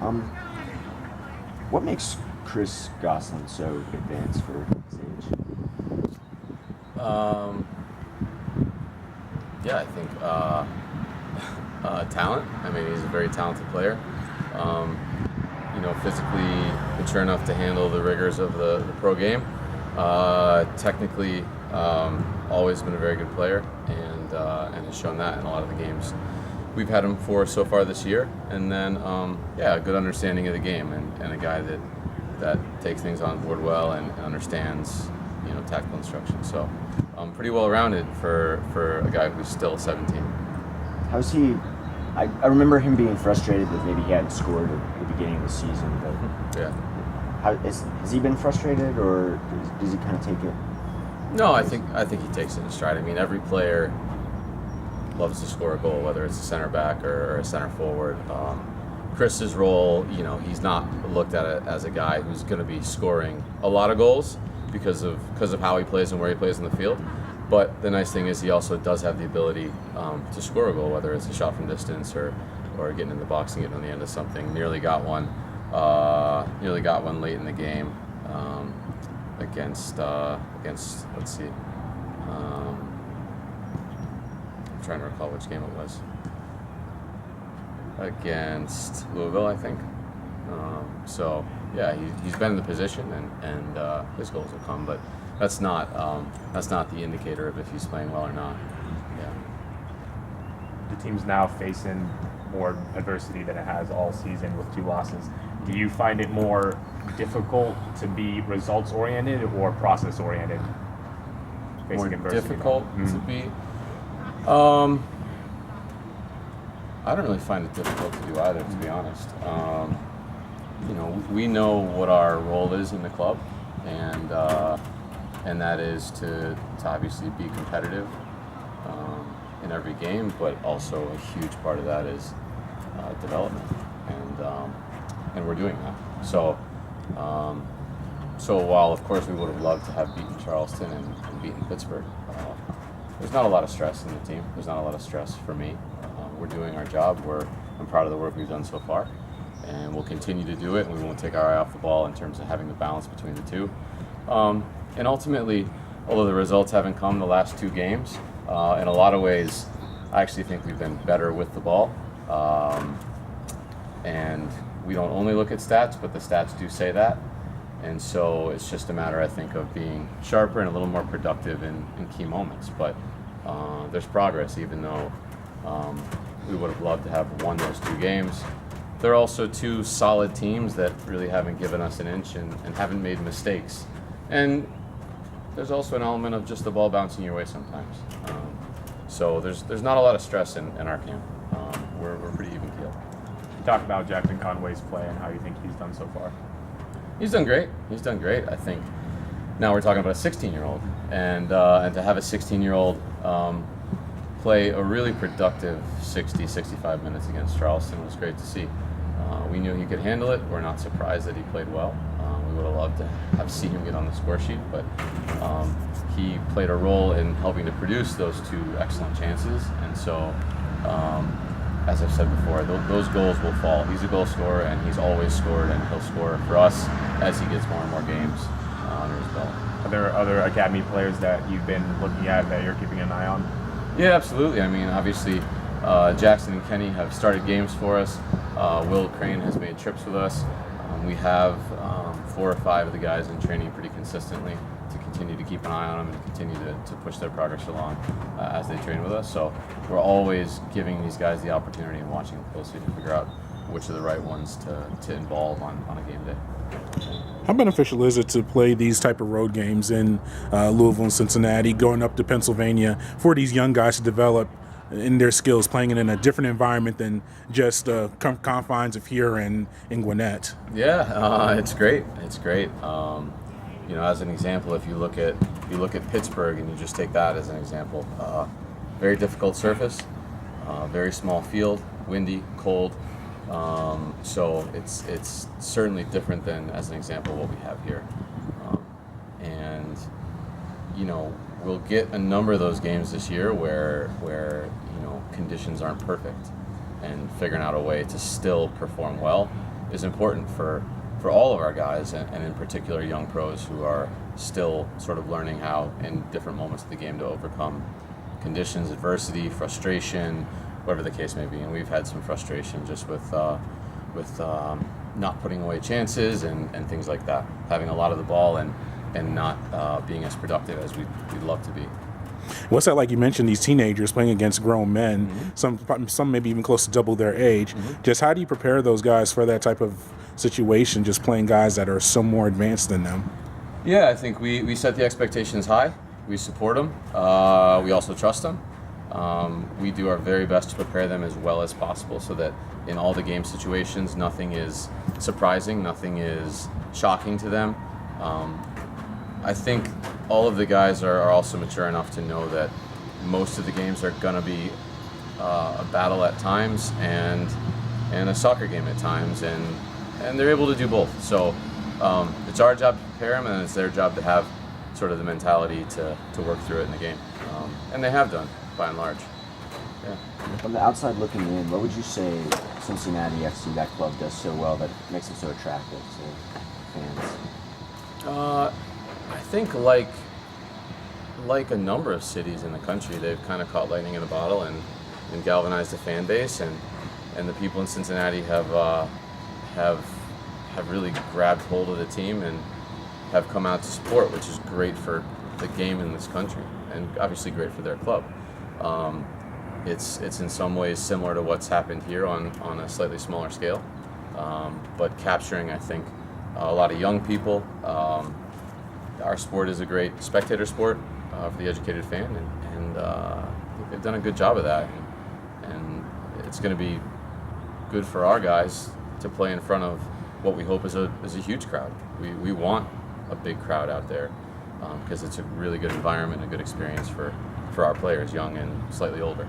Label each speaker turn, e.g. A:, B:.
A: Um, what makes Chris Goslin so advanced for his age?
B: Yeah, I think talent. I mean, he's a very talented player. Physically mature enough to handle the rigors of the pro game. Technically, always been a very good player, and has shown that in a lot of the games we've had him for so far this year. And then, a good understanding of the game, and a guy that takes things on board well and understands, tactical instruction. So, pretty well rounded for a guy who's still 17.
A: How's he? I remember him being frustrated that maybe he hadn't scored at the beginning of the season, but
B: yeah.
A: Has he been frustrated, or does he kind of take it?
B: No, I think he takes it in stride. I mean, every player loves to score a goal, whether it's a center back or a center forward. Chris's role, he's not looked at it as a guy who's going to be scoring a lot of goals because of how he plays and where he plays in the field. But the nice thing is he also does have the ability to score a goal, whether it's a shot from distance or getting in the box and getting on the end of something. Nearly got one late in the game against let's see. I'm trying to recall which game it was. Against Louisville, I think. He's been in the position, and his goals will come, but that's not the indicator of if he's playing well or not. Yeah.
C: The team's now facing more adversity than it has all season with 2 losses. Do you find it more difficult to be results-oriented or process-oriented?
B: More difficult to be? I don't really find it difficult to do either, to be honest. We know what our role is in the club, and that is to obviously be competitive in every game, but also a huge part of that is development, and we're doing that. So while of course we would have loved to have beaten Charleston and beaten Pittsburgh, there's not a lot of stress in the team. There's not a lot of stress for me. We're doing our job. I'm proud of the work we've done so far, and we'll continue to do it, and we won't take our eye off the ball in terms of having the balance between the two. And ultimately, although the results haven't come the last 2 games, in a lot of ways, I actually think we've been better with the ball. And we don't only look at stats, but the stats do say that. And so it's just a matter, I think, of being sharper and a little more productive in key moments. But there's progress, even though we would have loved to have won those 2 games. They're also 2 solid teams that really haven't given us an inch and haven't made mistakes. And there's also an element of just the ball bouncing your way sometimes. So there's not a lot of stress in our camp. We're pretty even keeled.
C: Talk about Jackson Conway's play and how you think he's done so far.
B: He's done great. I think now we're talking about a 16-year-old, and to have a 16-year-old play a really productive 60-65 minutes against Charleston was great to see. We knew he could handle it. We're not surprised that he played well. We would have loved to have seen him get on the score sheet, but he played a role in helping to produce those 2 excellent chances. And so, as I've said before, those goals will fall. He's a goal scorer, and he's always scored, and he'll score for us as he gets more and more games under his belt.
C: Are there other academy players that you've been looking at that you're keeping an eye on?
B: Yeah, absolutely. I mean, obviously, Jackson and Kenny have started games for us. Will Crane has made trips with us. We have 4 or 5 of the guys in training pretty consistently to continue to keep an eye on them and continue to push their progress along as they train with us. So we're always giving these guys the opportunity and watching them closely to figure out which are the right ones to involve on a game day.
D: How beneficial is it to play these type of road games in Louisville and Cincinnati, going up to Pennsylvania, for these young guys to develop in their skills, playing in a different environment than just confines of here in Gwinnett?
B: Yeah, it's great. It's great. As an example, if you look at Pittsburgh and you just take that as an example, very difficult surface, very small field, windy, cold. So it's certainly different than, as an example, what we have here. And we'll get a number of those games this year where conditions aren't perfect, and figuring out a way to still perform well is important for all of our guys, and in particular young pros who are still sort of learning how in different moments of the game to overcome conditions, adversity, frustration, whatever the case may be. And we've had some frustration just with not putting away chances and things like that, having a lot of the ball and not being as productive as we'd love to be.
D: What's that like? You mentioned these teenagers playing against grown men, some maybe even close to double their age. Just how do you prepare those guys for that type of situation, just playing guys that are so more advanced than them?
B: Yeah, I think we set the expectations high. We support them. We also trust them. We do our very best to prepare them as well as possible so that in all the game situations, nothing is surprising, nothing is shocking to them. I think all of the guys are also mature enough to know that most of the games are going to be a battle at times and a soccer game at times, and they're able to do both. So it's our job to prepare them, and it's their job to have sort of the mentality to work through it in the game. And they have done, by and large. Yeah.
A: From the outside looking in, what would you say Cincinnati FC, that club, does so well that makes it so attractive to fans?
B: I think like a number of cities in the country, they've kind of caught lightning in a bottle and galvanized the fan base, and the people in Cincinnati have really grabbed hold of the team and have come out to support, which is great for the game in this country and obviously great for their club. It's in some ways similar to what's happened here on a slightly smaller scale, but capturing, I think, a lot of young people. Our sport is a great spectator sport for the educated fan, and I think they've done a good job of that. And it's going to be good for our guys to play in front of what we hope is a huge crowd. We want a big crowd out there because it's a really good environment, a good experience for our players, young and slightly older.